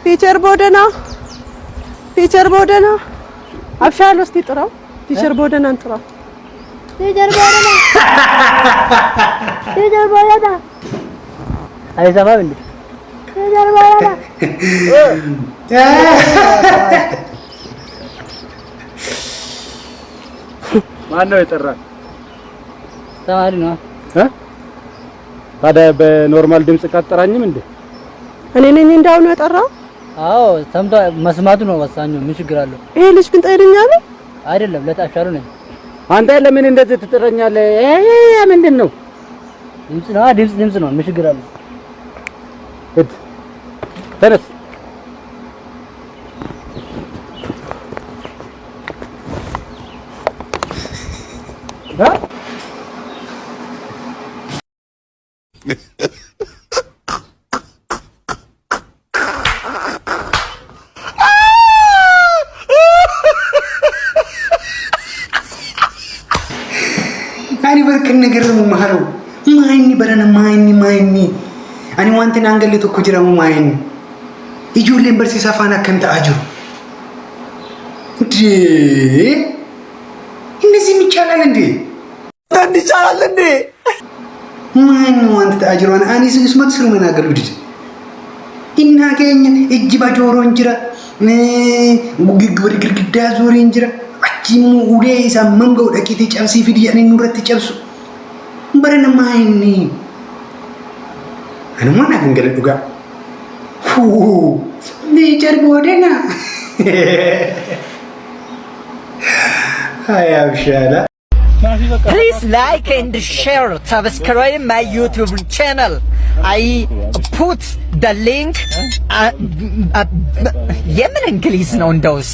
ቲቸር ቦደና ቲቸር ቦደና አብሻል እስቲ ጥራው ቲቸር ቦደናን ጥራው ቲቸር ቦደና ቲቸር ቦደና አይሰማም እንዴ ቲቸር ቦደና ማን ነው የጠራው? ተማሪ ነው ታዲያ በኖርማል ድምጽ ቀጠራኝም እንዴ? እኔ ነኝ እንዳውኑ የጠራው? አዎ ሰምቶ መስማቱ ነው ወሳኙ። ምን ችግር አለው? ይሄ ልጅ ግን ጤነኛ ነው አይደለም? ለታሻሩ ነኝ። አንተ ለምን እንደዚህ ትጠራኛለህ? ምንድን ነው? ድምጽ ነው። ምን ችግር አለው? ተነስ። ani barkan ነገር ነው ማህረው ማይኒ በረነ ማይኒ ani wanti nangalle tokko jira mu maayini ijoolleen barsiisa afaan akkanta ajiru እንደዚህ ይቻላል እንዴ? ማን wanti ajiru ani ስስመት ስሩ መናገር ልጅ እናገኝ እጅ ባጆሮ እንጅራ ጉግግር ግድግዳ ዞሪ እንጅራ አጂሙ ሁሌ ሳመንገው ደቂት ጨምሲ ፊዲያ እኔ ኑረት ጨብሱ በረነ ማይኒ እኔ ማን አገንገለ ዱጋ ቲቸር ቦደና አያብሻላ Please like and share, subscribe my YouTube channel. I put the link. Yemen English ነው እንደውስ